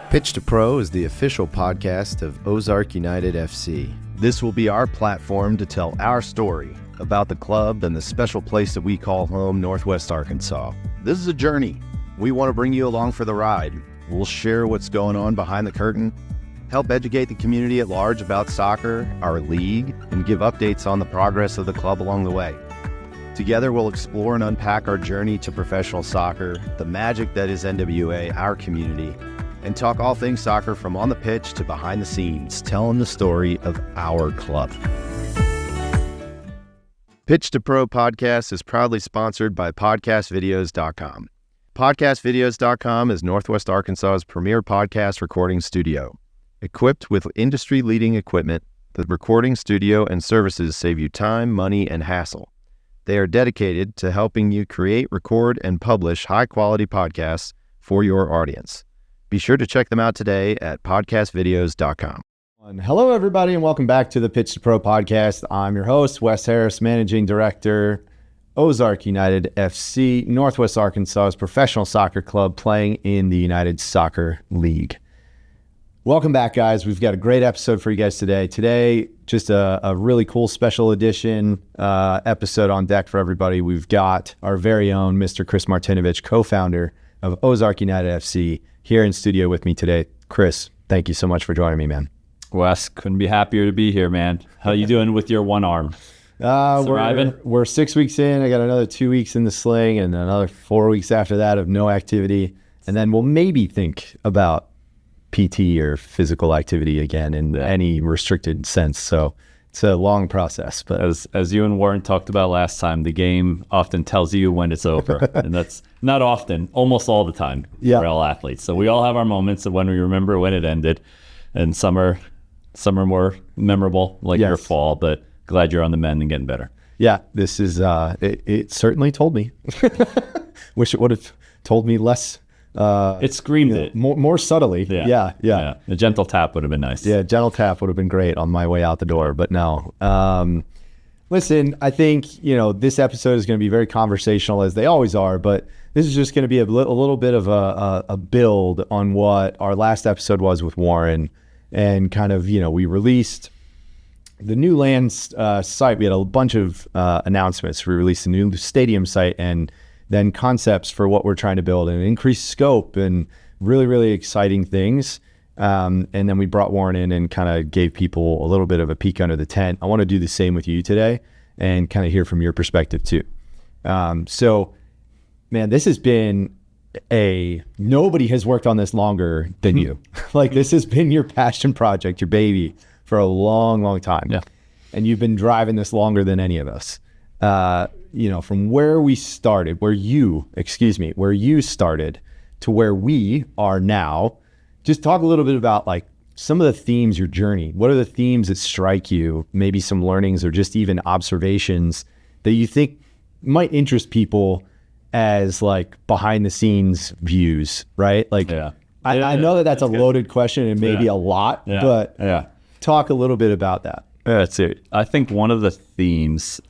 Pitch to Pro is the official podcast of Ozark United FC. This will be our platform to tell our story about the club and the special place that we call home, Northwest Arkansas. This is a journey. We want to bring you along for the ride. We'll share what's going on behind the curtain, help educate the community at large about soccer, our league, and give updates on the progress of the club along the way. Together, we'll explore and unpack our journey to professional soccer, the magic that is NWA, our community, and talk all things soccer from on the pitch to behind the scenes, telling the story of our club. Pitch to Pro podcast is proudly sponsored by podcastvideos.com. Podcastvideos.com is Northwest Arkansas's premier podcast recording studio. Equipped with industry-leading equipment, the recording studio and services save you time, money, and hassle. They are dedicated to helping you create, record, and publish high-quality podcasts for your audience. Be sure to check them out today at podcastvideos.com. Hello, everybody, and welcome back to the Pitch to Pro podcast. I'm your host, Wes Harris, Managing Director, Ozark United FC, Northwest Arkansas's professional soccer club playing in the United Soccer League. Welcome back, guys. We've got a great episode for you guys today. Today, just a really cool special edition episode on deck for everybody. We've got our very own Mr. Chris Martinovic, co-founder of Ozark United FC, here in studio with me today. Chris, thank you so much for joining me, man. Wes, couldn't be happier to be here, man. How you doing with your one arm? Surviving? We're 6 weeks in. I got another 2 weeks in the sling and another 4 weeks after that of no activity. And then we'll maybe think about PT or physical activity again in any restricted sense. So it's a long process. But as you and Warren talked about last time, the game often tells you when it's over. And that's not often, almost all the time for all athletes. So we all have our moments of when we remember when it ended. And some are more memorable, like your fall, but glad you're on the mend and getting better. Yeah, this is, it certainly told me. Wish it would have told me less. It screamed it. More subtly. Yeah. A gentle tap would have been nice. Yeah, a gentle tap would have been great on my way out the door, but no. Listen, I think, this episode is going to be very conversational, as they always are, but this is just going to be a little bit of a build on what our last episode was with Warren. And kind of, we released the new lands site. We had a bunch of announcements. We released a new stadium site and then concepts for what we're trying to build and increased scope and really, really exciting things. And then we brought Warren in and kind of gave people a little bit of a peek under the tent. I want to do the same with you today and kind of hear from your perspective too. So, man, this has been nobody has worked on this longer than you. Like, this has been your passion project, your baby, for a long, long time. Yeah. And you've been driving this longer than any of us. From where we started, where you started to where we are now, just talk a little bit about like some of the themes, your journey. What are the themes that strike you? Maybe some learnings or just even observations that you think might interest people as like behind the scenes views, right? Like, I know that's a loaded question and maybe a lot, but talk a little bit about that. Yeah, that's it. I think one of the themes,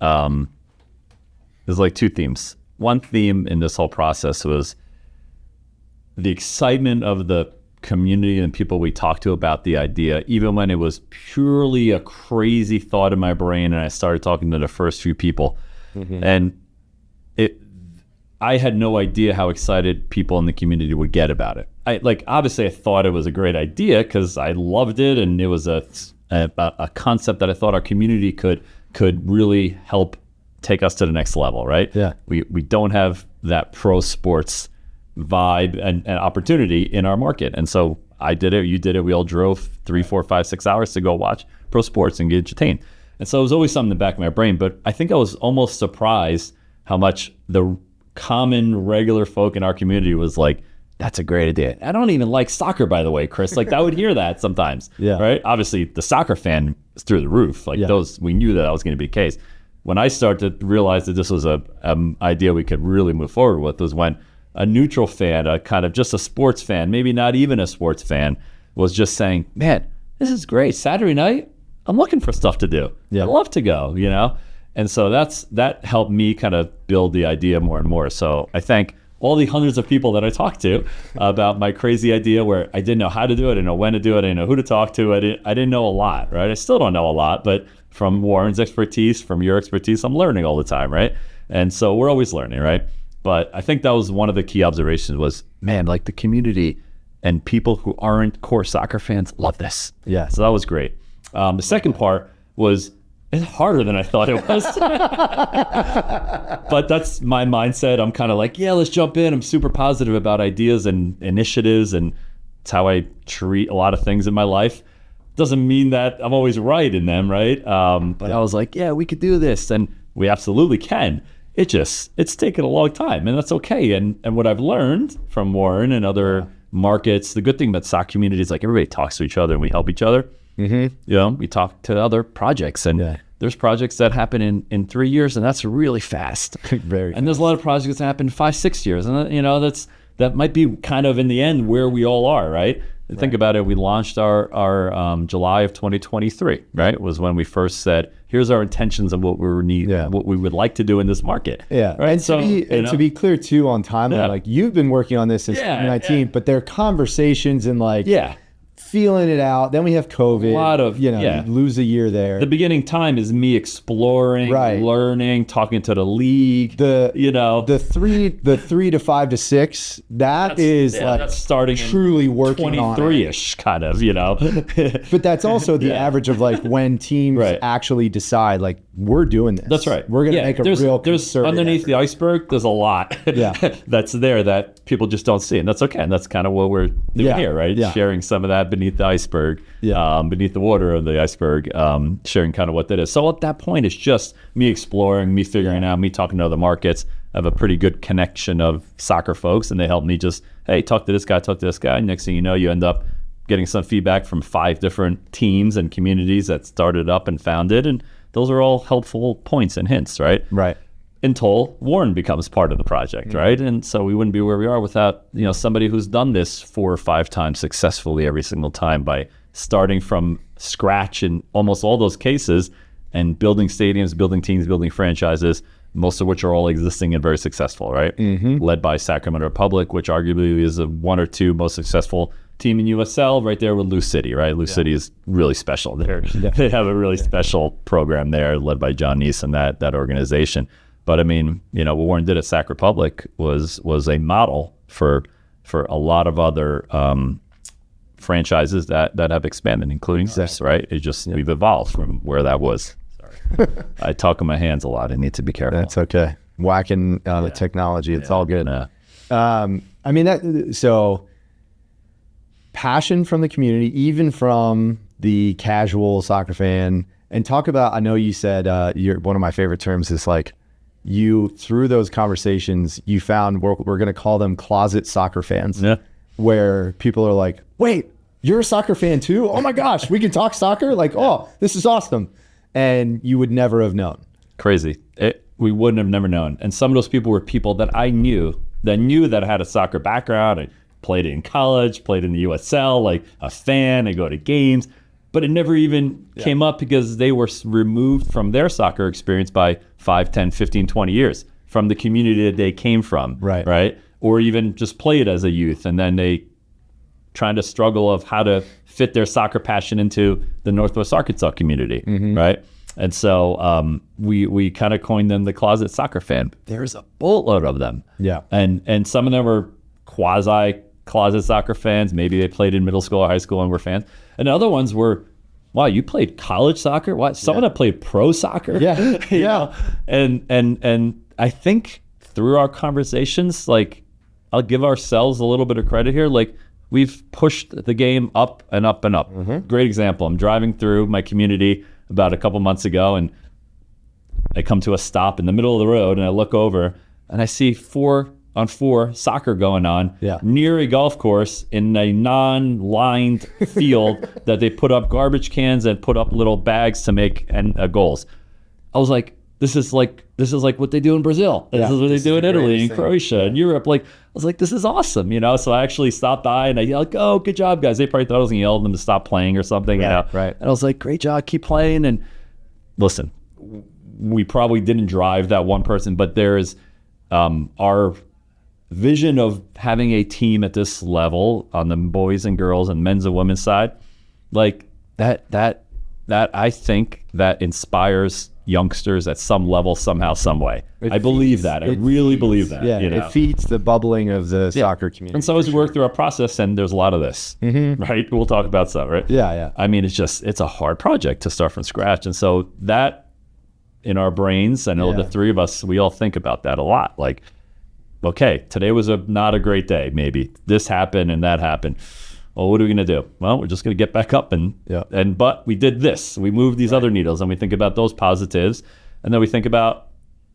there's like two themes. One theme in this whole process was the excitement of the community and people we talked to about the idea, even when it was purely a crazy thought in my brain and I started talking to the first few people. Mm-hmm. And I had no idea how excited people in the community would get about it. Obviously I thought it was a great idea because I loved it and it was a concept that I thought our community could really help take us to the next level, right? Yeah. We don't have that pro sports vibe and opportunity in our market. And so I did it, you did it, we all drove 3, 4, 5, 6 hours to go watch pro sports and get entertained. And so it was always something in the back of my brain, but I think I was almost surprised how much the common regular folk in our community was like, that's a great idea. I don't even like soccer, by the way, Chris. Like, I would hear that sometimes, right? Obviously, the soccer fan is through the roof. We knew that was going to be the case. When I started to realize that this was a idea we could really move forward with was when a neutral fan, a kind of just a sports fan, maybe not even a sports fan, was just saying, man, this is great. Saturday night, I'm looking for stuff to do. I'd love to go, And so that helped me kind of build the idea more and more. So I thank all the hundreds of people that I talked to about my crazy idea where I didn't know how to do it, I didn't know when to do it, I didn't know who to talk to, I didn't know a lot, right? I still don't know a lot, but from Warren's expertise, from your expertise, I'm learning all the time, right? And so we're always learning, right? But I think that was one of the key observations was, man, like the community and people who aren't core soccer fans love this. Yeah. So that was great. The second part was, it's harder than I thought it was. But that's my mindset. I'm kind of like, yeah, let's jump in. I'm super positive about ideas and initiatives, and it's how I treat a lot of things in my life. Doesn't mean that I'm always right in them, right? But I was like, yeah, we could do this, and we absolutely can. It's taken a long time, and that's okay. And what I've learned from Warren and other markets, the good thing about soccer community is like everybody talks to each other and we help each other. Mm-hmm. You know, we talk to other projects, and there's projects that happen in 3 years, and that's really fast. And there's a lot of projects that happen in 5-6 years, and you know that might be kind of in the end where we all are, right? Think about it. We launched our July of 2023, right? Was when we first said, here's our intentions of what we need, what we would like to do in this market. Yeah. Right. And so to be clear too on timeline, like you've been working on this since 2019, but there are conversations and like feeling it out. Then we have COVID. A lot of, you lose a year there. The beginning time is me exploring, learning, talking to the league. The 3 to 5 to 6, that's starting truly working on 23-ish kind of, But that's also the average of like when teams actually decide like we're doing this. That's right. We're going to make a real concerted underneath effort. the iceberg, there's a lot that's there that people just don't see. And that's okay. And that's kind of what we're doing here, right? Sharing some of that beneath the iceberg, beneath the water of the iceberg, sharing kind of what that is. So at that point, it's just me exploring, me figuring out, me talking to other markets. I have a pretty good connection of soccer folks, and they help me just, hey, talk to this guy, talk to this guy. Next thing you know, you end up getting some feedback from 5 different teams and communities that started up and founded. And those are all helpful points and hints, right? Right. Until Warren becomes part of the project, right? And so we wouldn't be where we are without, somebody who's done this 4 or 5 times successfully every single time by starting from scratch in almost all those cases and building stadiums, building teams, building franchises, most of which are all existing and very successful, right? Mm-hmm. Led by Sacramento Republic, which arguably is the 1 or 2 most successful team in USL, right there with Lou City, right? Lou City is really special. They have a really special program there led by John Neese and that organization. But I mean, what Warren did at Sac Republic was a model for a lot of other franchises that have expanded, including this, right? It just, we've evolved from where that was. Sorry. I talk in my hands a lot. I need to be careful. That's okay. Whacking the technology. It's all good. I mean, so passion from the community, even from the casual soccer fan, and talk about, I know you said, one of my favorite terms is like, you, through those conversations, you found, we're going to call them closet soccer fans, where people are like, wait, you're a soccer fan too? Oh my gosh, we can talk soccer? Like, oh, this is awesome. And you would never have known. Crazy. We wouldn't have never known. And some of those people were people that I knew that I had a soccer background. I played in college, played in the USL, like a fan, I go to games. But it never even came up because they were removed from their soccer experience by 5, 10, 15, 20 years from the community that they came from, right? Or even just played as a youth, and then they trying to struggle of how to fit their soccer passion into the Northwest Arkansas community, right? And so we kind of coined them the closet soccer fan. There's a boatload of them. And some of them are quasi-closet soccer fans. Maybe they played in middle school or high school and were fans. And other ones were, wow, you played college soccer? What? Someone that played pro soccer? You know? And I think through our conversations, like, I'll give ourselves a little bit of credit here. Like, we've pushed the game up and up and up. Great example. I'm driving through my community about a couple months ago, and I come to a stop in the middle of the road, and I look over, and I see 4-on-4 soccer going on near a golf course in a non-lined field that they put up garbage cans and put up little bags to make goals. I was like, this is like what they do in Brazil. This is what they do in Italy and Croatia and Europe. Like, I was like, this is awesome, So I actually stopped by and I yelled, oh, good job, guys. They probably thought I was going to yell at them to stop playing or something, And I was like, great job, keep playing. And listen, we probably didn't drive that one person, but there's our vision of having a team at this level on the boys and girls and men's and women's side, like that I think that inspires youngsters at some level, somehow, some way. I believe that. I really believe that. Yeah, it feeds the bubbling of the soccer community. And so as we work through our process, and there's a lot of this, right? We'll talk about some, right? Yeah. I mean, it's a hard project to start from scratch. And so that in our brains, I know the three of us, we all think about that a lot. Like, okay, today was not a great day. Maybe this happened and that happened. Well, what are we going to do? Well, we're just going to get back up but we did this. We moved these other needles, and we think about those positives, and then we think about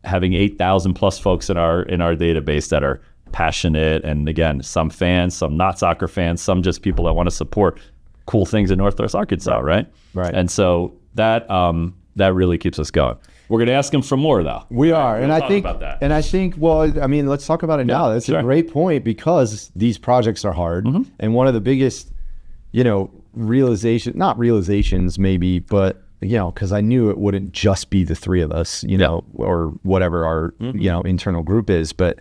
having 8,000 plus folks in our database that are passionate, and again, some fans, some not soccer fans, some just people that want to support cool things in Northwest Arkansas, right? Right. And so that really keeps us going. We're going to ask him for more, though. We are, and I think, about that. and I think, well, I mean, let's talk about it now. That's a great point, because these projects are hard, and one of the biggest, not realizations maybe, but because I knew it wouldn't just be the three of us, or whatever our internal group is, but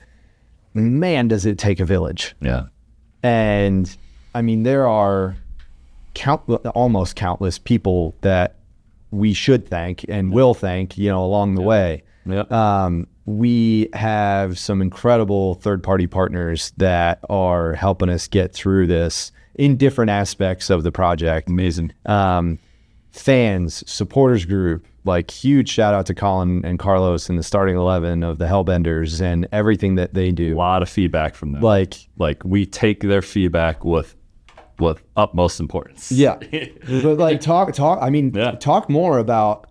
man, does it take a village. Yeah. And I mean, there are almost countless people that we should thank and will thank, along the way. Yeah. We have some incredible third-party partners that are helping us get through this in different aspects of the project. Amazing. Fans, supporters group, like huge shout out to Colin and Carlos and the starting 11 of the Hellbenders and everything that they do. A lot of feedback from them. Like we take their feedback with utmost importance. Yeah. But like talk more about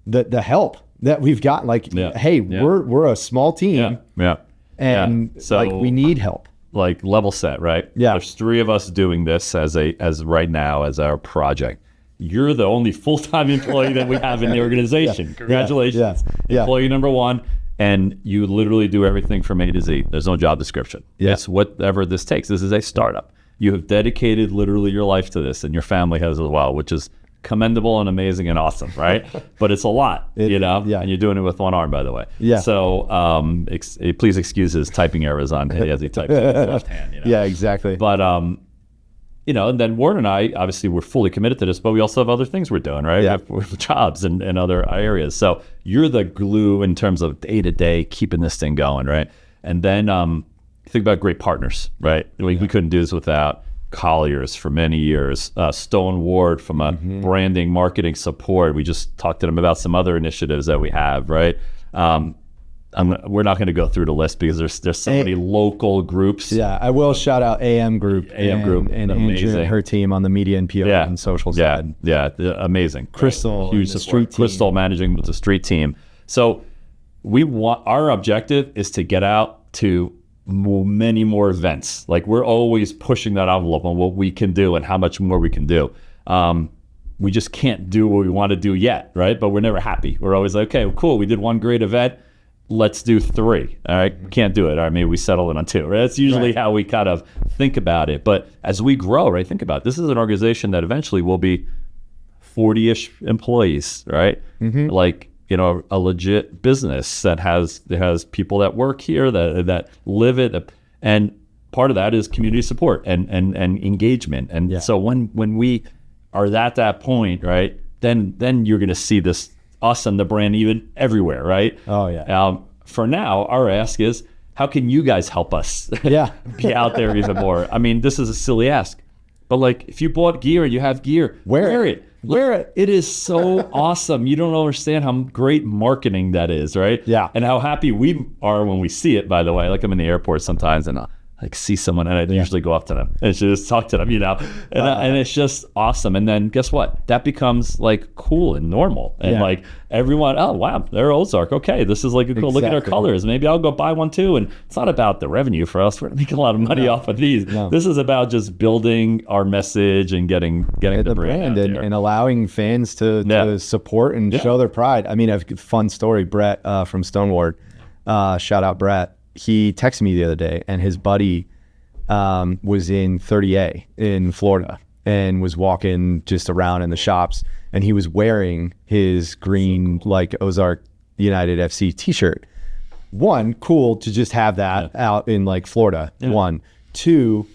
the help that we've got. Like, hey, we're a small team. Yeah. And so we need help. Like level set, right? Yeah. There's three of us doing this as right now as our project. You're the only full-time employee that we have in the organization. Congratulations. Yeah. Employee number one. And you literally do everything from A to Z. There's no job description. Yeah. It's whatever this takes. This is a startup. You have dedicated literally your life to this, and your family has as well, which is commendable and amazing and awesome, right? But it's a lot, Yeah. And you're doing it with one arm, by the way. Yeah. So please excuse his typing errors as he types with his left hand. Yeah, exactly. But and then Warren and I, obviously, we're fully committed to this, but we also have other things we're doing, right? Yeah. We have jobs and other areas. So you're the glue in terms of day to day, keeping this thing going, right? And then think about great partners, right? We couldn't do this without Collier's for many years, Stone Ward from a branding, marketing support. We just talked to them about some other initiatives that we have, right? We're not going to go through the list because there's so many local groups. Yeah, I will shout out AM Group and Andrew and her team on the media and PR and social side. Yeah, amazing. Crystal, huge support. Crystal managing the street team. So our objective is to get out to many more events. Like, we're always pushing that envelope on what we can do and how much more we can do. We just can't do what we want to do yet, right? But we're never happy. We're always like, okay, well, cool, we did one great event. Let's do 3. All right, can't do it. All right, maybe we settle it on 2. Right? That's usually how we kind of think about it. But as we grow, right, think about it. This is an organization that eventually will be 40-ish employees, right? Like, a legit business that has people that work here that live it, and part of that is community support and engagement. And so when we are at that point, right, then you're going to see us and the brand even everywhere, right? Oh yeah. For now, our ask is, how can you guys help us? Be out there even more? I mean, this is a silly ask, but like, if you bought gear, you have gear, wear it. Wear it. It is so awesome. You don't understand how great marketing that is, right? Yeah. And how happy we are when we see it, by the way. Like, I'm in the airport sometimes and I'll see someone and I usually go up to them and just talk to them, and it's just awesome. And then guess what? That becomes like cool and normal. And like, everyone, oh, wow, they're Ozark. Okay, this is like a cool, look at our colors. Maybe I'll go buy one too. And it's not about the revenue for us. We're making a lot of money off of these. No. This is about just building our message and getting the brand and allowing fans to support and show their pride. I mean, I have a fun story. Brett from Stoneward, shout out Brett. He texted me the other day, and his buddy was in 30A in Florida and was walking just around in the shops, and he was wearing his green like Ozark United FC t-shirt. One, cool to just have that out in like Florida. One. Two,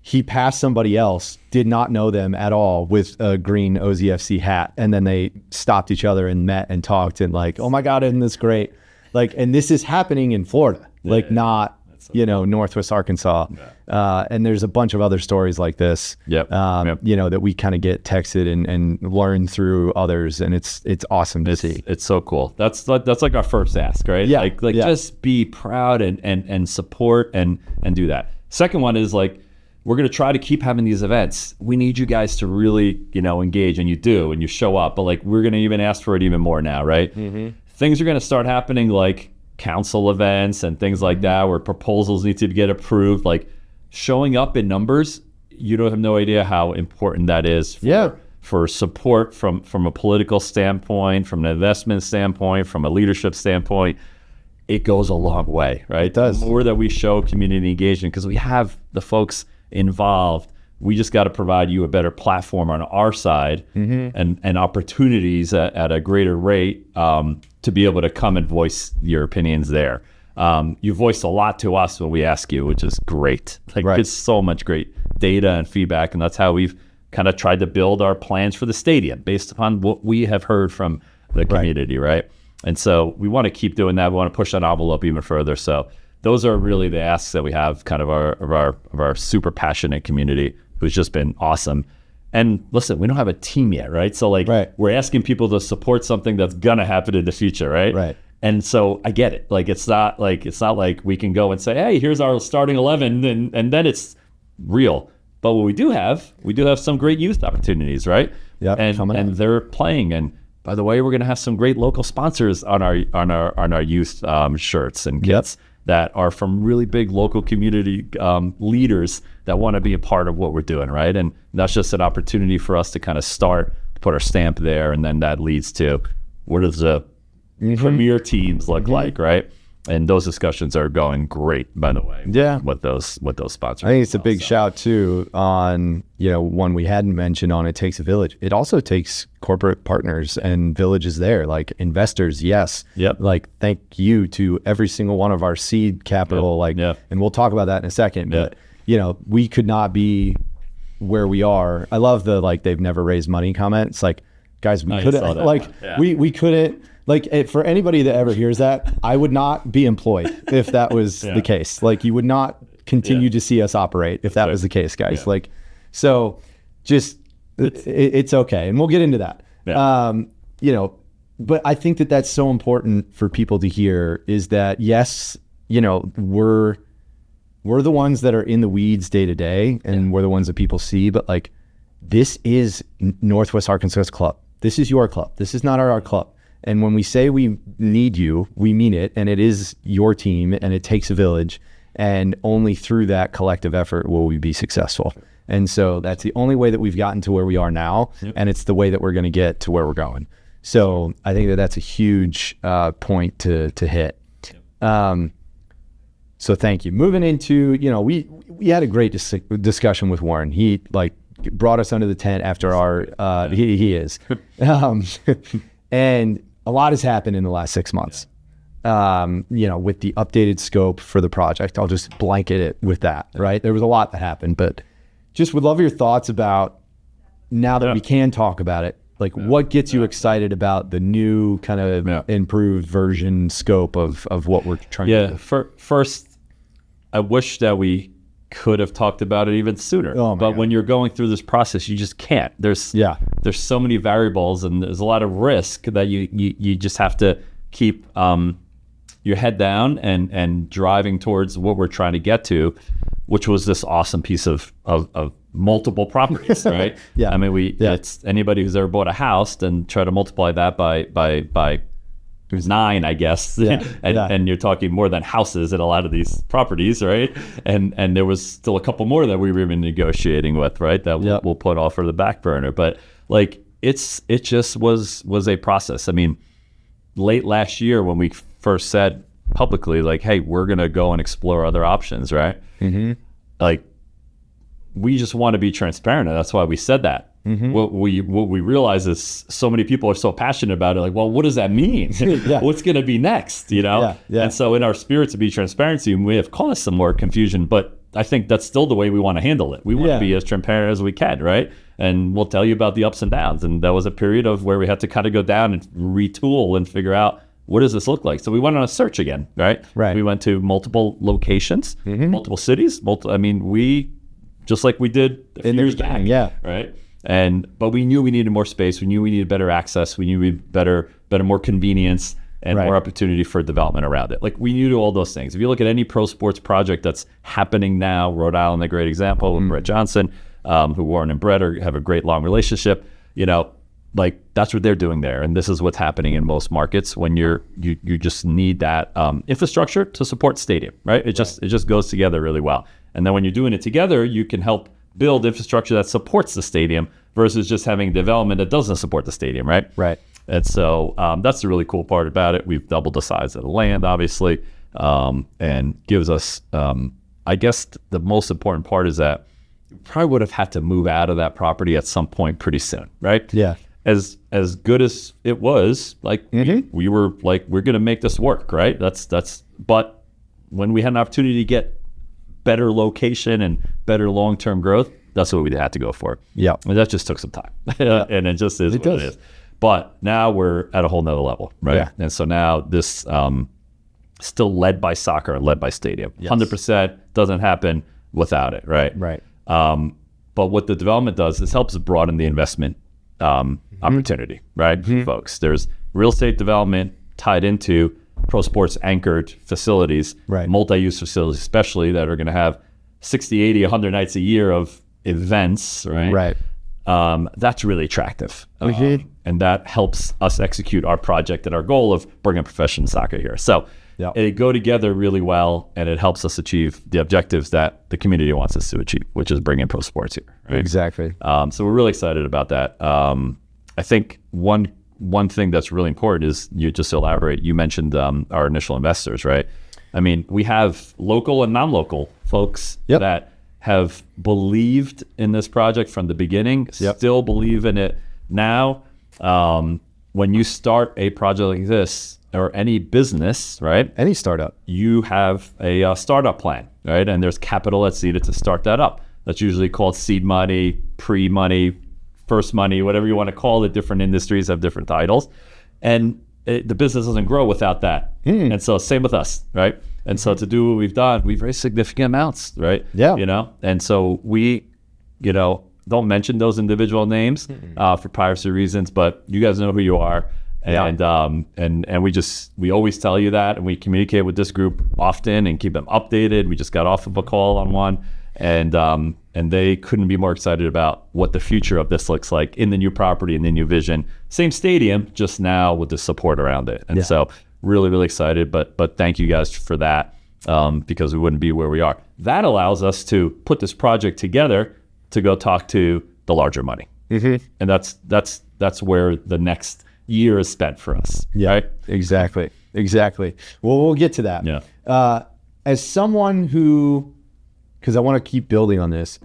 he passed somebody else, did not know them at all, with a green OZFC hat. And then they stopped each other and met and talked and like, oh my God, isn't this great? Like, and this is happening in Florida, not, Northwest Arkansas. And there's a bunch of other stories like this, that we kind of get texted and learn through others. And it's awesome to see. It's so cool. That's like our first ask, right? Yeah. Just be proud and support and do that. Second one is like, we're going to try to keep having these events. We need you guys to really, engage, and you do, and you show up. But like, we're going to even ask for it even more now, right? Things are going to start happening like council events and things like that, where proposals need to get approved. Like showing up in numbers, you don't have no idea how important that is for support from a political standpoint, from an investment standpoint, from a leadership standpoint. It goes a long way, right? It does. The more that we show community engagement, because we have the folks involved, we just got to provide you a better platform on our side and opportunities at a greater rate to be able to come and voice your opinions there. You voiced a lot to us when we ask you, which is great. It's so much great data and feedback, and that's how we've kind of tried to build our plans for the stadium based upon what we have heard from the community, right? And so we want to keep doing that. We want to push that envelope even further. So those are really the asks that we have, kind of our super passionate community, who's just been awesome. And listen, we don't have a team yet, right? So we're asking people to support something that's gonna happen in the future, right? Right. And so I get it. Like it's not like we can go and say, hey, here's our starting 11, and then it's real. But what we do have some great youth opportunities, right? Yeah. And they're playing. And by the way, we're gonna have some great local sponsors on our youth shirts and kits. That are from really big local community leaders that want to be a part of what we're doing, right? And that's just an opportunity for us to kind of start, put our stamp there, and then that leads to what does the premier teams look like, right? And those discussions are going great, by the way. Yeah. With those sponsors. I think it's a big shout too on, one we hadn't mentioned on It Takes a Village. It also takes corporate partners and villages there, like investors. Yes. Yep. Like, thank you to every single one of our seed capital. And we'll talk about that in a second, but we could not be where we are. I love the, they've never raised money comment. It's like, guys, we couldn't, we couldn't. For anybody that ever hears that, I would not be employed if that was the case. You would not continue to see us operate if that was the case, guys. So just, it's okay. And we'll get into that. But I think that that's so important for people to hear, is that, yes, we're the ones that are in the weeds day to day, and we're the ones that people see, but this is Northwest Arkansas's club. This is your club. This is not our club. And when we say we need you, we mean it, and it is your team, and it takes a village, and only through that collective effort will we be successful. And so that's the only way that we've gotten to where we are now, and it's the way that we're going to get to where we're going. So I think that that's a huge point to hit. So thank you. Moving into, we had a great discussion with Warren. He brought us under the tent after our, he is. And a lot has happened in the last 6 months, with the updated scope for the project. I'll just blanket it with that, right? There was a lot that happened, but just would love your thoughts about, now that we can talk about it, what gets you excited about the new kind of improved version scope of what we're trying to do? First, I wish that we could have talked about it even sooner. But when you're going through this process, you just can't. There's so many variables, and there's a lot of risk that you just have to keep your head down and driving towards what we're trying to get to, which was this awesome piece of multiple properties, right? I mean, it's anybody who's ever bought a house, then try to multiply that by 9, I guess. And you're talking more than houses in a lot of these properties, right? And there was still a couple more that we were even negotiating with, right? That we'll put off for the back burner. But it just was a process. I mean, late last year when we first said publicly, hey, we're gonna go and explore other options, right? We just want to be transparent, and that's why we said that. what we realize is so many people are so passionate about it. Like, well, what does that mean? What's going to be next? And so in our spirit to be transparency, we have caused some more confusion, but I think that's still the way we want to handle it. We want to be as transparent as we can, right? And we'll tell you about the ups and downs. And that was a period of where we had to kind of go down and retool and figure out, what does this look like? So we went on a search again, right? We went to multiple locations, multiple cities. We just like we did a few years back, right? But we knew we needed more space. We knew we needed better access. We knew we needed better, more convenience and more opportunity for development around it. Like, we knew all those things. If you look at any pro sports project that's happening now, Rhode Island, a great example, with Brett Johnson, who Warren and Brett have a great long relationship, like, that's what they're doing there. And this is what's happening in most markets when you just need that infrastructure to support stadium, right? It just goes together really well. And then when you're doing it together, you can help build infrastructure that supports the stadium versus just having development that doesn't support the stadium, right? And so that's the really cool part about it. We've doubled the size of the land, obviously, and gives us, I guess the most important part is that we probably would have had to move out of that property at some point pretty soon, right? As good as it was, like, we were like, we're going to make this work, right? But when we had an opportunity to get better location and better long-term growth, that's what we had to go for. And that just took some time. And it just is what it is. But now we're at a whole nother level, right? And so now this still led by soccer and led by stadium. 100% doesn't happen without it, right? But what the development does is helps broaden the investment opportunity, right? Folks, there's real estate development tied into pro sports anchored facilities, multi-use facilities, especially that are going to have 60, 80, 100 nights a year of events, right? That's really attractive. And that helps us execute our project and our goal of bringing professional soccer here. So they go together really well, and it helps us achieve the objectives that the community wants us to achieve, which is bringing pro sports here. Right? Exactly. So we're really excited about that. I think one thing that's really important is, you just elaborate, you mentioned our initial investors, right? I mean, we have local and non-local folks that have believed in this project from the beginning, still believe in it now. When you start a project like this, or any business, right? Any startup. You have a startup plan, right? And there's capital that's needed to start that up. That's usually called seed money, pre-money, first money, whatever you want to call it. Different industries have different titles. And the business doesn't grow without that. And so same with us, right? And so to do what we've done, we've raised significant amounts, right? And so we, don't mention those individual names for privacy reasons, but you guys know who you are. And we always tell you that, and we communicate with this group often and keep them updated. We just got off of a call on one, and they couldn't be more excited about what the future of this looks like in the new property and the new vision. Same stadium, just now with the support around it. And so really, really excited, but thank you guys for that, because we wouldn't be where we are. That allows us to put this project together to go talk to the larger money. And that's where the next year is spent for us. Right? Exactly. Well, we'll get to that. As someone who, because I want to keep building on this,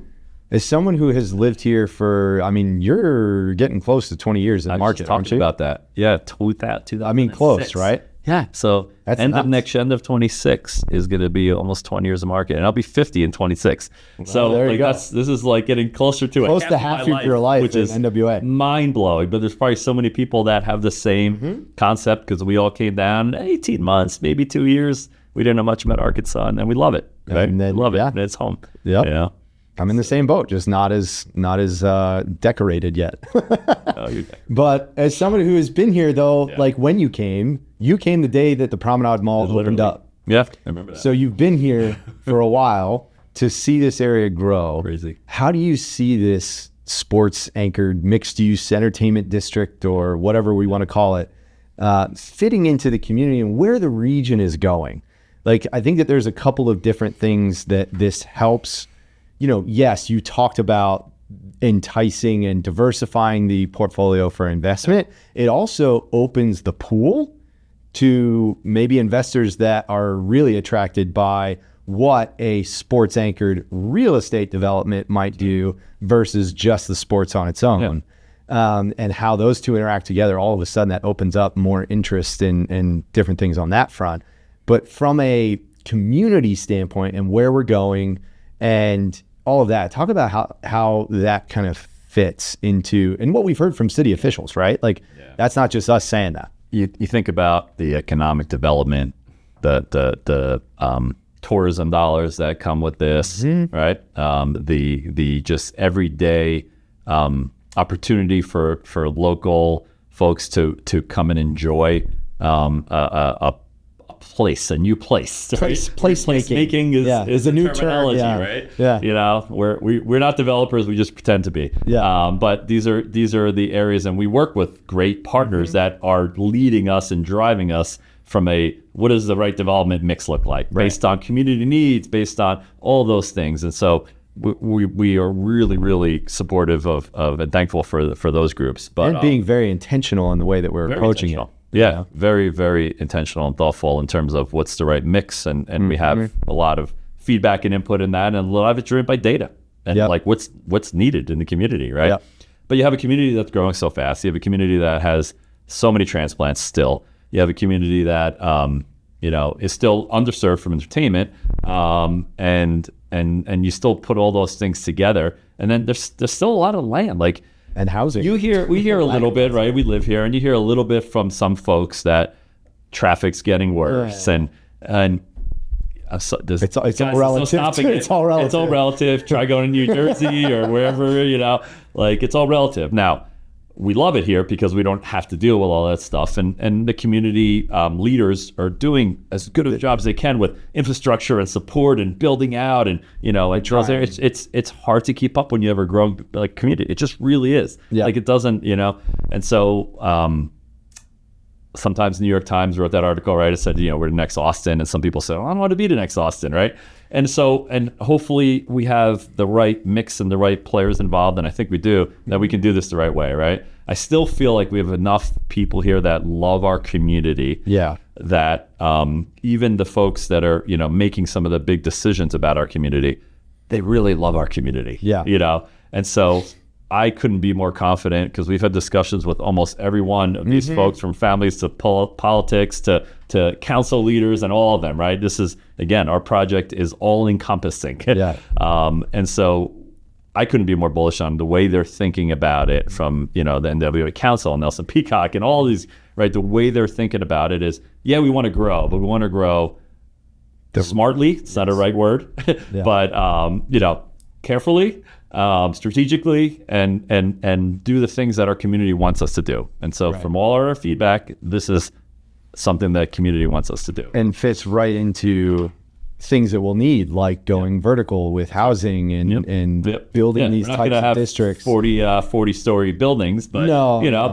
as someone who has lived here for, you're getting close to 20 years in the market, aren't you? About that. Yeah, 2006. Close, right? Yeah. So that's end of 26 is going to be almost 20 years of market, and I'll be 50 in 26. Well, so there you go. This is like getting closer to close to half of your life, which is NWA. Mind blowing. But there's probably so many people that have the same concept, because we all came down 18 months, maybe 2 years. We didn't know much about Arkansas, and we love it. Right? And then, we love it. And it's home. Yeah. I'm in the same boat, just not as decorated yet. But as somebody who has been here, though, like when you came the day that the Promenade Mall opened up. Yeah, I remember that. So you've been here for a while to see this area grow. Crazy. How do you see this sports-anchored mixed-use entertainment district, or whatever we want to call it, fitting into the community and where the region is going? Like, I think that there's a couple of different things that this helps. Yes, you talked about enticing and diversifying the portfolio for investment. It also opens the pool to maybe investors that are really attracted by what a sports anchored real estate development might do versus just the sports on its own. And how those two interact together, all of a sudden that opens up more interest in different things on that front. But from a community standpoint and where we're going and all of that, talk about how that kind of fits into, and what we've heard from city officials, right? Like, that's not just us saying that. You think about the economic development, the tourism dollars that come with this, right? The just everyday opportunity for local folks to come and enjoy a place, a new place. Place making is a new terminology, term, right? Yeah. You know, we're not developers, we just pretend to be. Yeah. But these are the areas, and we work with great partners that are leading us and driving us from what does the right development mix look like, based on community needs, based on all those things. And so we are really, really supportive of and thankful for those groups. But and being very intentional in the way that we're approaching it. Yeah, very, very intentional and thoughtful in terms of what's the right mix. And we have a lot of feedback and input in that, and a lot of it driven by data and like what's needed in the community, right? Yep. But you have a community that's growing so fast. You have a community that has so many transplants still. You have a community that is still underserved from entertainment, and you still put all those things together, and then there's still a lot of land, like, and housing. we hear a little bit, right? We live here, and you hear a little bit from some folks that traffic's getting worse, and it's all relative. It's all relative. It's all relative. Try going to New Jersey or wherever, like, it's all relative. Now, we love it here because we don't have to deal with all that stuff, and the community leaders are doing as good of a job as they can with infrastructure and support and building out, and like Charles, it's hard to keep up when you have a growing like community. It just really is. Like, it doesn't, and so sometimes the New York Times wrote that article, right? It said, we're the next Austin, and some people said, I don't want to be the next Austin, right? And so, and hopefully we have the right mix and the right players involved, and I think we do, that we can do this the right way, right? I still feel like we have enough people here that love our community. Yeah. That even the folks that are, making some of the big decisions about our community, they really love our community. Yeah. And so I couldn't be more confident, because we've had discussions with almost every one of these folks, from families to politics to council leaders and all of them, right? This is, again, our project is all encompassing. Yeah. And so I couldn't be more bullish on the way they're thinking about it, from, the NWA Council and Nelson Peacock and all these, right? The way they're thinking about it is, we want to grow, but we want to grow smartly. It's not a right word, but, carefully, strategically, and do the things that our community wants us to do. And so from all our feedback, this is something that community wants us to do. And fits right into things that we'll need, like going vertical with housing and building these types of districts. 40-story buildings, but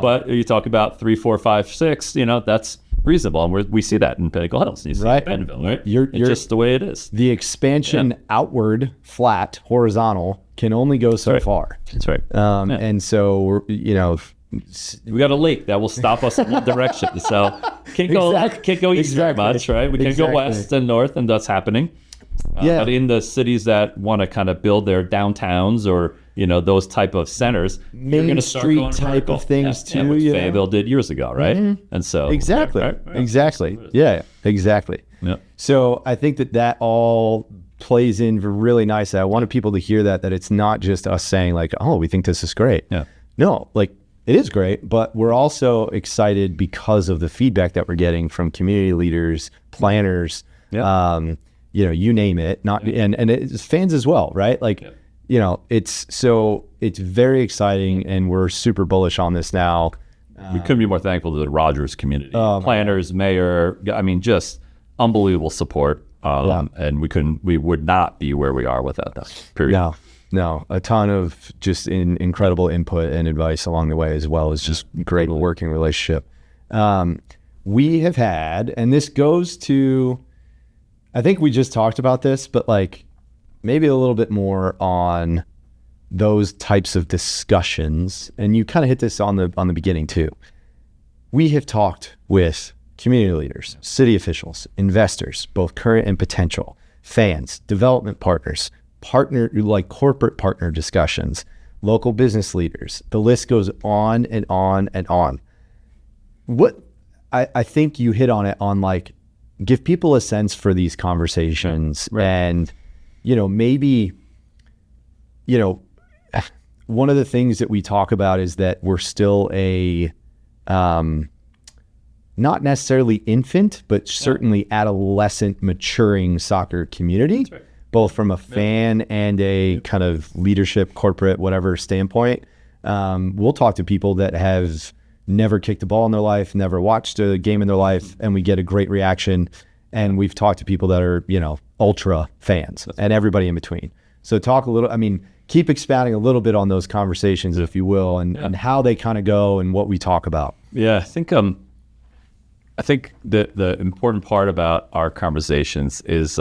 but you talk about 3, 4, 5, 6, that's reasonable, and we see that in Pinnacle Hills, right? Bentonville, right? It's just the way it is. The expansion outward, flat, horizontal, can only go so far. That's right. And so we got a lake that will stop us in one direction, so can't go east very much, right? We can go west and north, and that's happening. But in the cities that want to kind of build their downtowns or those type of centers, you're going to start street going type vertical. of things too. What Fayetteville did years ago, right? And so exactly. Yeah. So I think that all plays in really nicely. I wanted people to hear that it's not just us saying like, oh, we think this is great. Yeah. No, like, it is great, but we're also excited because of the feedback that we're getting from community leaders, planners, you name it, and it's fans as well, right? Like, it's very exciting, and we're super bullish on this now. We couldn't be more thankful to the Rogers community, planners, mayor. I mean, just unbelievable support, and we would not be where we are without that. Period. No, a ton of just incredible input and advice along the way, as well as just great working relationship. We have had, and this goes to, I think we just talked about this, but like maybe a little bit more on those types of discussions. And you kind of hit this on the beginning too. We have talked with community leaders, city officials, investors, both current and potential, fans, development partners, like corporate partner discussions, local business leaders. The list goes on and on and on. What I think you hit on it on like, give people a sense for these conversations, and, maybe, one of the things that we talk about is that we're still a, not necessarily infant, but certainly adolescent maturing soccer community, both from a fan and a kind of leadership, corporate, whatever standpoint. We'll talk to people that have never kicked a ball in their life, never watched a game in their life, and we get a great reaction. And we've talked to people that are, ultra fans and everybody in between. So talk a little, keep expounding a little bit on those conversations, if you will, and how they kind of go and what we talk about. Yeah, I think the important part about our conversations is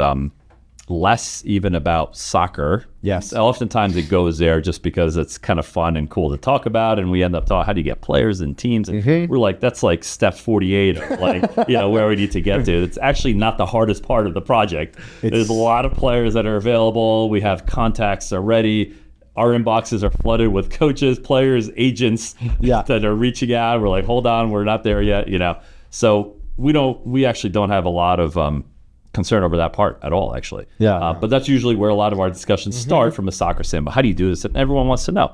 less even about soccer. Yes. Oftentimes it goes there just because it's kind of fun and cool to talk about, and we end up talking, how do you get players and teams? And we're like, that's like step 48 of like, where we need to get to. It's actually not the hardest part of the project. There's a lot of players that are available. We have contacts already. Our inboxes are flooded with coaches, players, agents that are reaching out. We're like, hold on, we're not there yet, So we actually don't have a lot of concern over that part at all, actually. But that's usually where a lot of our discussions start from a soccer standpoint. How do you do this? And everyone wants to know.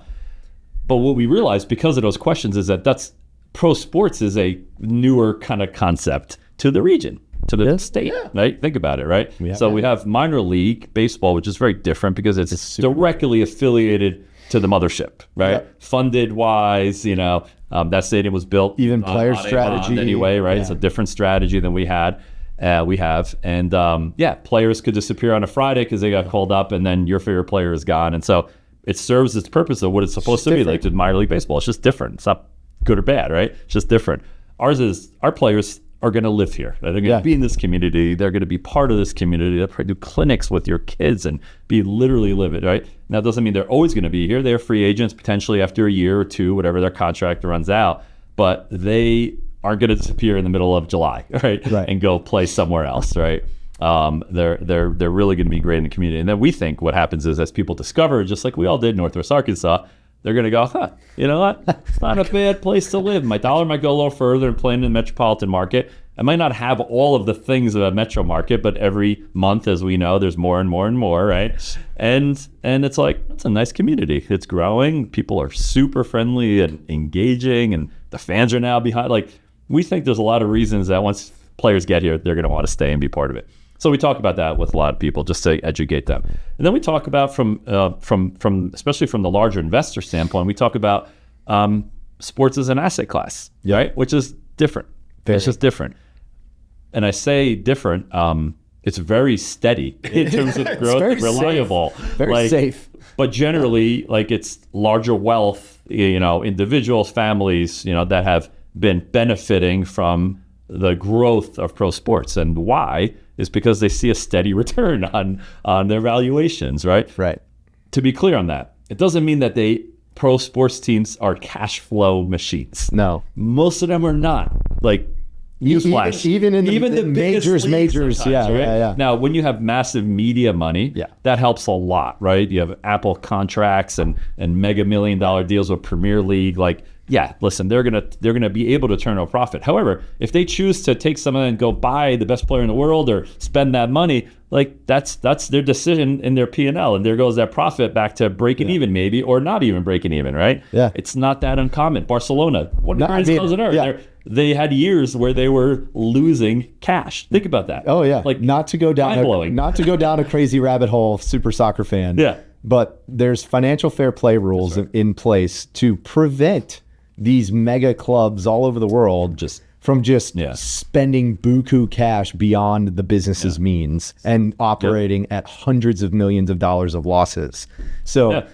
But what we realize because of those questions is that pro sports is a newer kind of concept to the region, to the state, right? Think about it, right? We have minor league baseball, which is very different because it's directly affiliated to the mothership, right? Funded wise, that stadium was built even player strategy anyway, right? It's a different strategy than we have, and players could disappear on a Friday because they got called up, and then your favorite player is gone, and so it serves its purpose of what it's supposed to be like to minor league baseball. It's just different. It's not good or bad, right? It's just different. Our players are going to live here. They're going to be in this community. They're going to be part of this community. They'll probably do clinics with your kids and literally live it, right? Now, it doesn't mean they're always going to be here. They're free agents potentially after a year or two, whatever their contract runs out, but they aren't going to disappear in the middle of July, right? And go play somewhere else, right? They're really going to be great in the community. And then we think what happens is as people discover, just like we all did in Northwest Arkansas, they're going to go, you know what? It's not a bad place to live. My dollar might go a little further and playing in the metropolitan market. I might not have all of the things of a metro market, but every month, as we know, there's more and more and more, right? And it's like, it's a nice community. It's growing. People are super friendly and engaging, and the fans are now behind. Like, we think there's a lot of reasons that once players get here, they're going to want to stay and be part of it. So we talk about that with a lot of people just to educate them. And then we talk about from especially from the larger investor standpoint, we talk about sports as an asset class, right? Which is different. It's just different. And I say different, it's very steady in terms of growth, reliable. Very safe. But generally, like, it's larger wealth, individuals, families, that have been benefiting from the growth of pro sports. And why is because they see a steady return on their valuations, right? Right. To be clear on that, it doesn't mean that pro sports teams are cash flow machines. No. Most of them are not. Like, newsflash. Even the majors. Yeah. Now, when you have massive media money, that helps a lot, right? You have Apple contracts and mega $1 million deals with Premier League. Like, listen, they're gonna be able to turn a profit. However, if they choose to take some and go buy the best player in the world or spend that money, like, that's their decision in their P&L, and there goes that profit back to breaking even, maybe, or not even breaking even, right? Yeah, it's not that uncommon. Barcelona, one of the greatest clubs on earth. Yeah. They had years where they were losing cash. Think about that. Oh yeah, like, not to go down a crazy rabbit hole, super soccer fan. Yeah, but there's financial fair play rules in place to prevent these mega clubs all over the world from spending buku cash beyond the business's means and operating at hundreds of millions of dollars of losses. So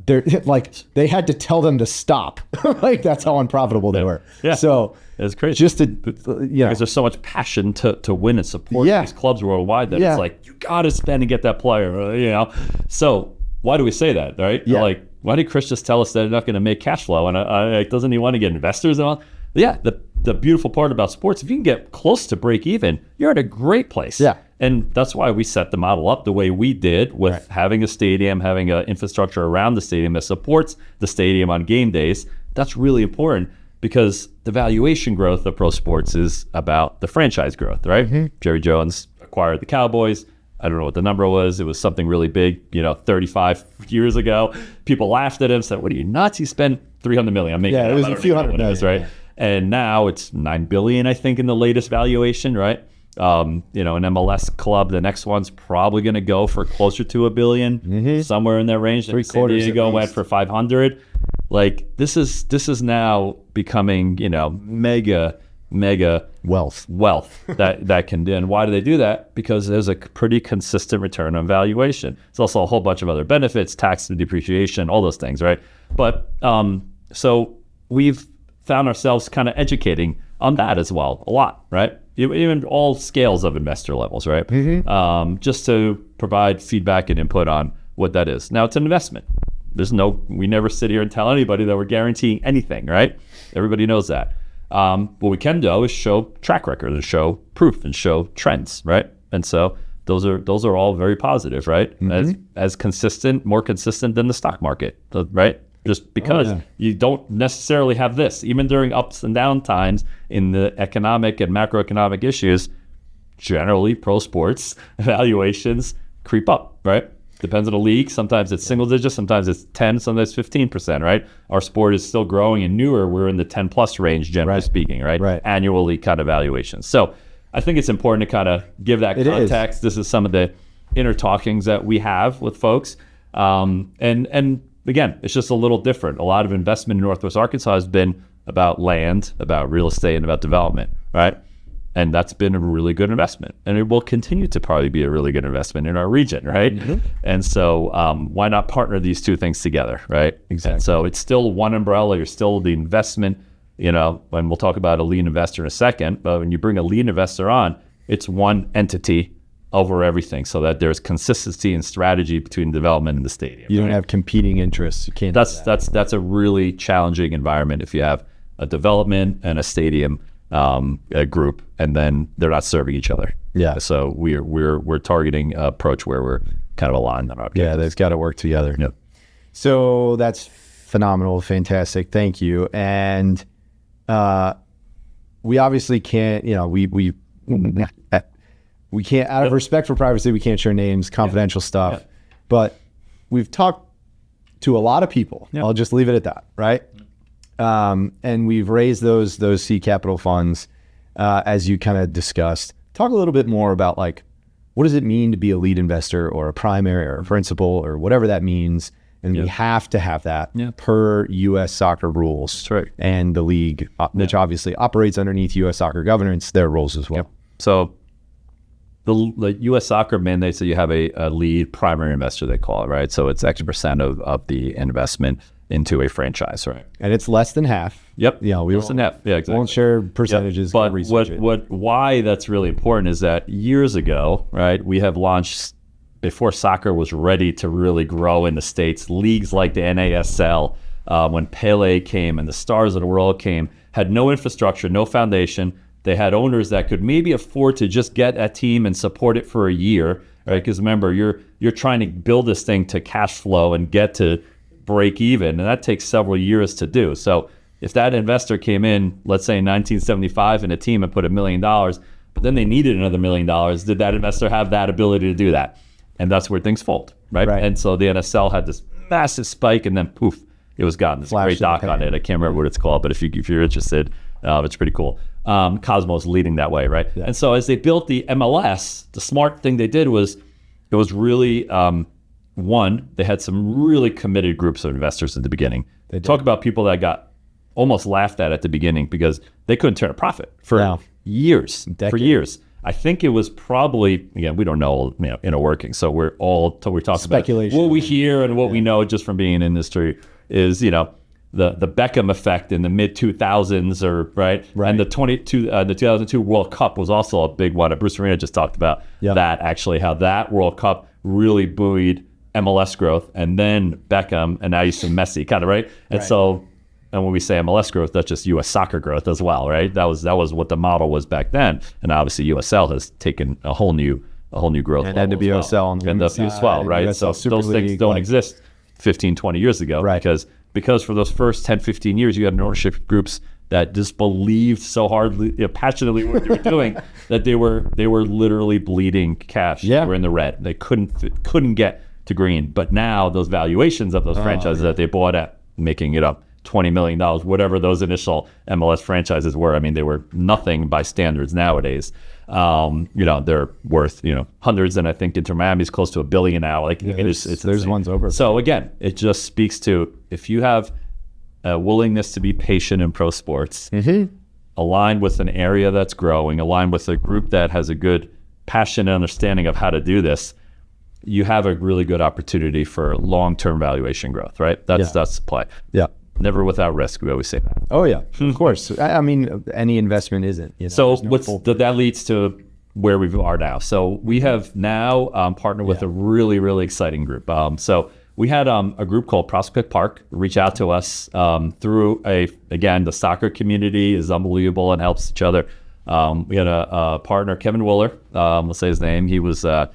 they're like, they had to tell them to stop. Like, that's how unprofitable they were. Yeah. So it's crazy. Just to, because there's so much passion to win and support these clubs worldwide that it's like, you got to spend and get that player, So why do we say that, right? Yeah. Like, why did Chris just tell us that they're not going to make cash flow? And doesn't he want to get investors and all? Yeah, the beautiful part about sports, if you can get close to break even, you're at a great place. Yeah. And that's why we set the model up the way we did with having a stadium, having an infrastructure around the stadium that supports the stadium on game days. That's really important because the valuation growth of pro sports is about the franchise growth, right? Jerry Jones acquired the Cowboys. I don't know what the number was. It was something really big, 35 years ago. People laughed at him, said, "What are you, nuts? He spent $300 million." I'm making it was a few hundred million, right? Yeah. And now it's $9 billion, I think, in the latest valuation, right? An MLS club, the next one's probably going to go for closer to $1 billion, somewhere in that range. San Diego went for 500. Like this is now becoming, mega wealth that can do. And why do they do that? Because there's a pretty consistent return on valuation. It's also a whole bunch of other benefits, tax and depreciation, all those things, right? But so we've found ourselves kind of educating on that as well, a lot, right? Even all scales of investor levels, right? Just to provide feedback and input on what that is. Now, it's an investment. We never sit here and tell anybody that we're guaranteeing anything, right? Everybody knows that. What we can do is show track record and show proof and show trends, right? And so those are all very positive, right? As consistent, more consistent than the stock market, right? Just because you don't necessarily have this, even during ups and down times in the economic and macroeconomic issues, generally pro sports valuations creep up, right? Depends on the league. Sometimes it's single digits, sometimes it's 10, sometimes 15%, right? Our sport is still growing and newer. We're in the 10 plus range, generally speaking, right? Annually kind of valuations. So I think it's important to kind of give that context. This is some of the inner talkings that we have with folks. And again, it's just a little different. A lot of investment in Northwest Arkansas has been about land, about real estate, and about development, right? And that's been a really good investment. And it will continue to probably be a really good investment in our region, right? And so why not partner these two things together, right? Exactly. And so it's still one umbrella. You're still the investment, and we'll talk about a lead investor in a second. But when you bring a lead investor on, it's one entity over everything so that there's consistency and strategy between development and the stadium. You don't have competing interests. You can't. That's a really challenging environment if you have a development and a stadium a group, and then they're not serving each other. Yeah. So we're targeting an approach where we're kind of aligned on our objectives. Yeah, they've got to work together. Yep. So that's phenomenal, fantastic. Thank you. And we obviously can't. We can't, out of respect for privacy, we can't share names, confidential stuff. Yeah. But we've talked to a lot of people. I'll just leave it at that, right? And we've raised those seed capital funds, as you kind of discussed. Talk a little bit more about what does it mean to be a lead investor or a primary or a principal or whatever that means. And we have to have that per U.S. soccer rules. That's right. And the league, which obviously operates underneath U.S. soccer governance, their rules as well. Yep. So the U.S. soccer mandates that you have a lead primary investor, they call it, right? So it's X percent of the investment into a franchise, right? And it's less than half. Yep. Less than half. Yeah, exactly. Won't share percentages. But why that's really important is that years ago, right, we have launched, before soccer was ready to really grow in the States, leagues like the NASL, when Pele came and the stars of the world came, had no infrastructure, no foundation. They had owners that could maybe afford to just get a team and support it for a year, right? Because remember, you're trying to build this thing to cash flow and get to break even, and that takes several years to do. So if that investor came in, let's say in 1975, in a team and put $1 million, but then they needed another $1 million, did that investor have that ability to do that? And that's where things fold, right? And so the NSL had this massive spike, and then poof, it was gone. There's a great doc on it. I can't remember what it's called, but if you're interested, it's pretty cool. Cosmos leading that way, right? Yeah. And so as they built the MLS, the smart thing they did was, it was really, one, they had some really committed groups of investors at the beginning. They talk about people that got almost laughed at the beginning because they couldn't turn a profit for years. I think it was probably, again, we don't know, inner working. So we're talking speculation. About what we hear and what we know just from being in industry is, the Beckham effect in the mid 2000s, right? And the 2002 World Cup was also a big one. Bruce Arena just talked about that, actually, how that World Cup really buoyed MLS growth, and then Beckham, and now you see Messi, kind of, right? And so, and when we say MLS growth, that's just U.S. soccer growth as well, right? That was what the model was back then, and obviously USL has taken a whole new a whole new growth and level NWSL on the and women's WSL, side, right? USL So Super those things League, don't like- exist 15, 20 years ago, Right. because for those first 10, 15 years, you had ownership groups that just believed so hardly, passionately what they were doing that they were literally bleeding cash. Yeah. They were in the red. They couldn't get to green. But now those valuations of those franchises that they bought at, making it up $20 million, whatever those initial MLS franchises were. I mean, they were nothing by standards nowadays. They're worth, hundreds, and I think Inter Miami's close to $1 billion now. Like there's insane. ones over. So again, it just speaks to, if you have a willingness to be patient in pro sports, aligned with an area that's growing, aligned with a group that has a good passion and understanding of how to do this, you have a really good opportunity for long-term valuation growth, right? That's the play. Yeah. Never without risk. We always say that. Oh yeah, of course. I mean, any investment isn't. So that leads to where we are now. So we have now partnered with a really, really exciting group. So we had a group called Prospect Park reach out to us through the soccer community is unbelievable and helps each other. We had a partner, Kevin Willer, let's say his name. He was a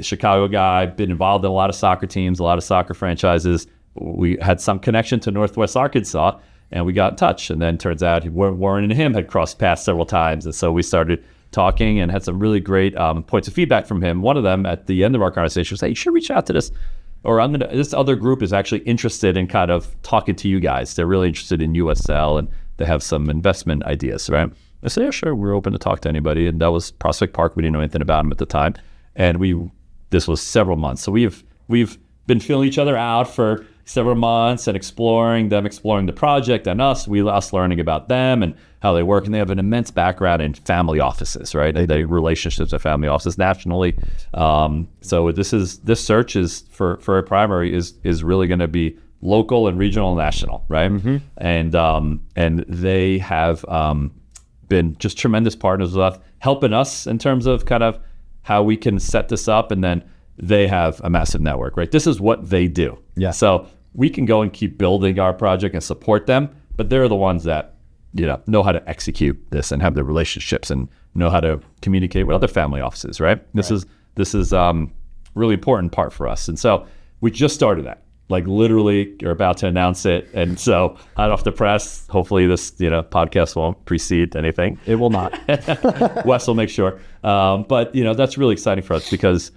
Chicago guy, been involved in a lot of soccer teams, a lot of soccer franchises. We had some connection to Northwest Arkansas, and we got in touch. And then turns out Warren and him had crossed paths several times. And so we started talking and had some really great points of feedback from him. One of them at the end of our conversation was, hey, you should reach out to this. Or this other group is actually interested in kind of talking to you guys. They're really interested in USL, and they have some investment ideas, right? I said, yeah, sure, we're open to talk to anybody. And that was Prospect Park. We didn't know anything about them at the time. And this was several months. So we've been feeling each other out for several months and exploring the project and us learning about them and how they work. And they have an immense background in family offices, right? They relationships with family offices nationally. So this search is for a primary is really going to be local and regional and national, right? And they have been just tremendous partners with us, helping us in terms of kind of how we can set this up. And then they have a massive network, right? This is what they do. Yeah. So we can go and keep building our project and support them, but they're the ones that, know how to execute this and have the relationships and know how to communicate with other family offices, right? This is really important part for us. And so we just started that, like literally you're about to announce it. And so hot off the press, hopefully this, podcast won't precede anything. It will not. Wes will make sure. But that's really exciting for us because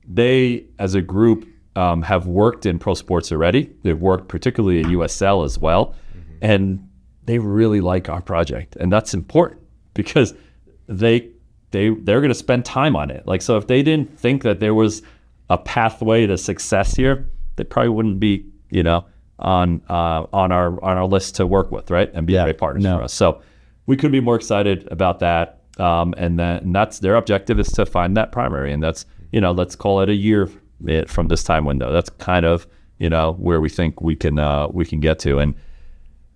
they, as a group, have worked in pro sports already. They've worked particularly in USL as well. And they really like our project. And that's important because they're going to spend time on it. Like, so if they didn't think that there was a pathway to success here, they probably wouldn't be, on our list to work with, right? And be great partners for us. So we couldn't be more excited about that. And that's their objective is to find that primary. And that's, let's call it a year from this time window. That's kind of, where we think we can get to. And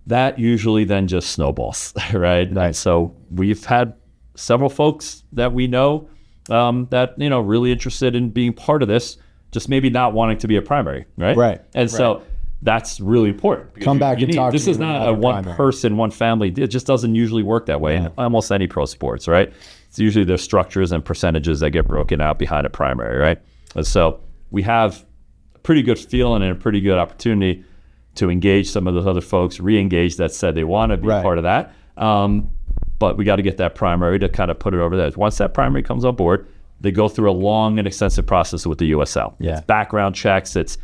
that usually then just snowballs, right? Nice. So we've had several folks that we know that, really interested in being part of this, just maybe not wanting to be a primary, right? Right. And so that's really important. Come back and talk to This is not a one person, one family. It just doesn't usually work that way in almost any pro sports, right? It's usually there's structures and percentages that get broken out behind a primary, right? And so we have a pretty good feeling and a pretty good opportunity to engage some of those other folks, re-engage that said they want to be part of that. But we got to get that primary to kind of put it over there. Once that primary comes on board, they go through a long and extensive process with the USL. Yeah. It's background checks. It's,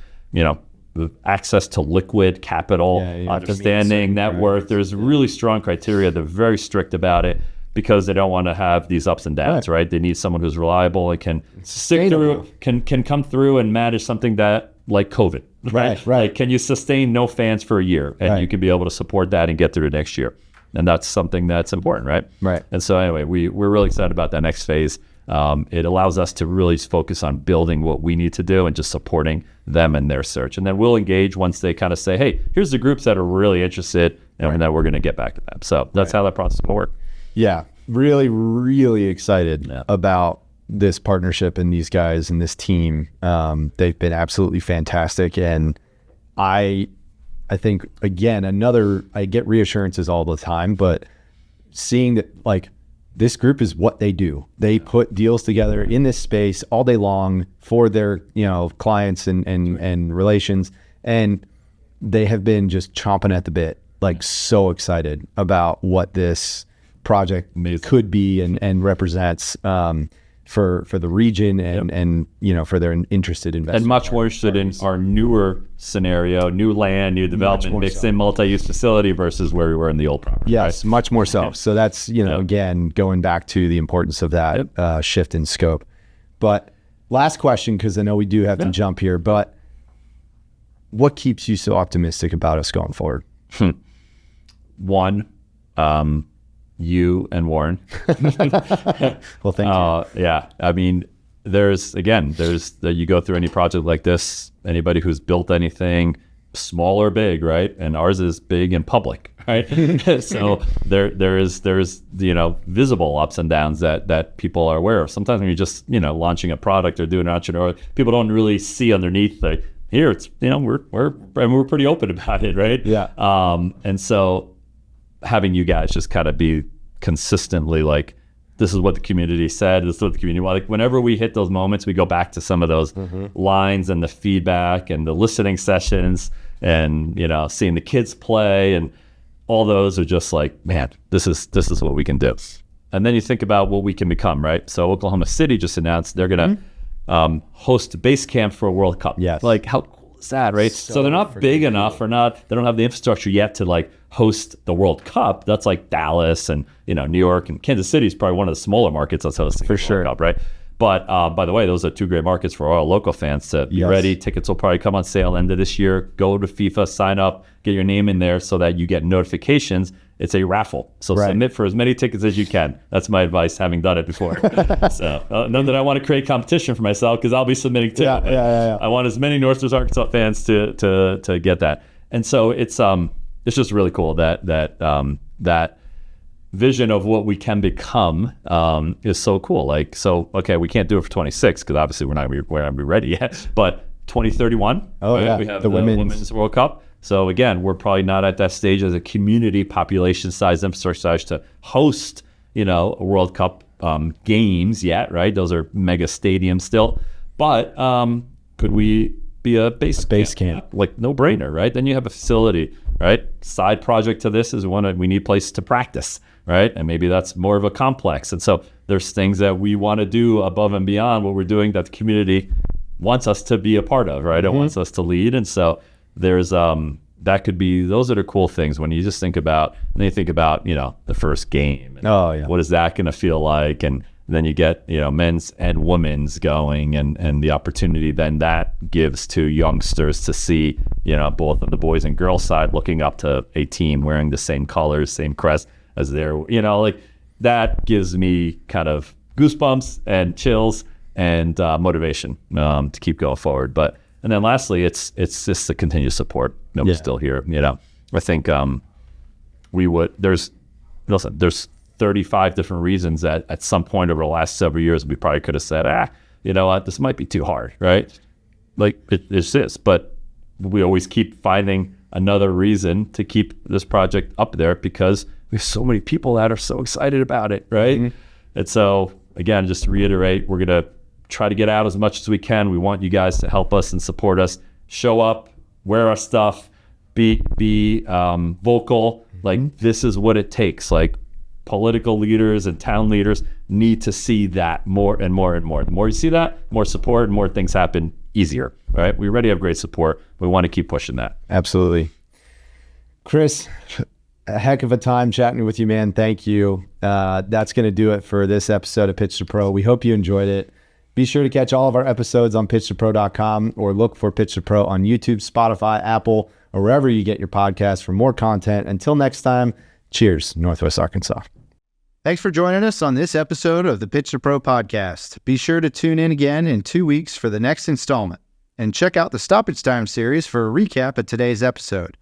access to liquid capital, understanding net worth. There's really strong criteria. They're very strict about it because they don't want to have these ups and downs, right? They need someone who's reliable and can stick through, can come through and manage something that like COVID, right? Like, can you sustain no fans for a year and you can be able to support that and get through the next year? And that's something that's important, right? Right. And so anyway, we're really excited about that next phase. It allows us to really focus on building what we need to do and just supporting them in their search. And then we'll engage once they kind of say, hey, here's the groups that are really interested, and then we're going to get back to them. So that's how that process will work. Yeah, really, really excited about this partnership and these guys and this team. They've been absolutely fantastic. And I think, again, I get reassurances all the time, but seeing that, like, this group is what they do. They put deals together in this space all day long for their, clients and relations. And they have been just chomping at the bit, like so excited about what this project could be and represents for the region and for their interested investors. And much more interested in our newer scenario, new land, new development, mixed in multi-use facility versus where we were in the old property. Yes, right? Much more so. So that's, again, going back to the importance of that shift in scope. But last question, because I know we do have to jump here, but what keeps you so optimistic about us going forward? One, you and Warren. Well, thank you. Yeah. I mean, you go through any project like this, anybody who's built anything, small or big, right? And ours is big and public, right? So there's visible ups and downs that people are aware of. Sometimes when you're just, launching a product or doing an entrepreneur, people don't really see underneath here it's, we're pretty open about it, right? Yeah. And so having you guys just kind of be consistently like, this is what the community said, this is what the community wanted. Like whenever we hit those moments, we go back to some of those lines and the feedback and the listening sessions and, seeing the kids play, and all those are just like, man, this is what we can do. And then you think about what we can become, right? So Oklahoma City just announced they're going to host a base camp for a World Cup. Yes. Like how cool is that, right? So they're not big enough they don't have the infrastructure yet to like host the World Cup. That's like Dallas and, New York, and Kansas City is probably one of the smaller markets that's hosting the World Cup, right? But by the way, those are two great markets for our local fans to be ready. Tickets will probably come on sale end of this year. Go to FIFA, sign up, get your name in there so that you get notifications. It's a raffle. So submit for as many tickets as you can. That's my advice, having done it before. So none that I want to create competition for myself, because I'll be submitting too. Yeah. I want as many Northwest Arkansas fans to get that. And so it's just really cool that vision of what we can become is so cool. Like, so, okay, we can't do it for 26 because obviously we're not going to be ready yet, but 2031, we have the Women's World Cup. So again, we're probably not at that stage as a community population size, infrastructure size to host, a World Cup games yet, right? Those are mega stadiums still, but could we be a base camp? Like no brainer, right? Then you have a facility, right? Side project to this is we need places to practice, right? And maybe that's more of a complex. And so there's things that we want to do above and beyond what we're doing that the community wants us to be a part of, right? It wants us to lead. And so there's that could be, those are the cool things when you just think about, and then you think about, the first game. And what is that going to feel like? And then you get, men's and women's going, and the opportunity then that gives to youngsters to see, both of the boys and girls side looking up to a team wearing the same colors, same crest as their, like that gives me kind of goosebumps and chills and motivation to keep going forward. And then lastly, it's just the continued support that we're still here. I think there's 35 different reasons that at some point over the last several years, we probably could have said, you know what, this might be too hard, right? Like it's this, but we always keep finding another reason to keep this project up there because we have so many people that are so excited about it, right? And so again, just to reiterate, we're going to try to get out as much as we can. We want you guys to help us and support us. Show up, wear our stuff, be vocal. Like this is what it takes. Like political leaders and town leaders need to see that more and more and more. The more you see that, more support, and more things happen easier, right? We already have great support. We want to keep pushing that. Absolutely. Chris, a heck of a time chatting with you, man. Thank you. That's going to do it for this episode of Pitch to Pro. We hope you enjoyed it. Be sure to catch all of our episodes on pitchtopro.com or look for Pitch to Pro on YouTube, Spotify, Apple, or wherever you get your podcasts for more content. Until next time, cheers, Northwest Arkansas. Thanks for joining us on this episode of the Pitch to Pro podcast. Be sure to tune in again in 2 weeks for the next installment. And check out the Stoppage Time series for a recap of today's episode.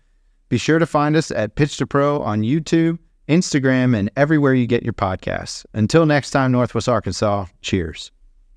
Be sure to find us at Pitch to Pro on YouTube, Instagram, and everywhere you get your podcasts. Until next time, Northwest Arkansas, cheers.